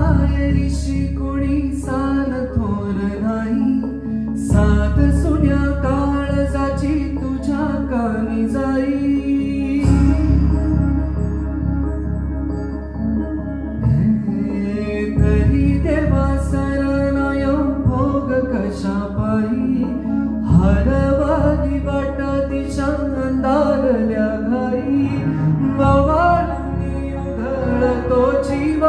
मायरीशी कोणी सान थोर नाही, सात सुन्या काळजाची तुझ्या कानी जाई. तरी देवा सरनाय भोग कशा पायी, हरवाली वाट दिशा अंधारल्या घाई. ववाळून उधळतो जीव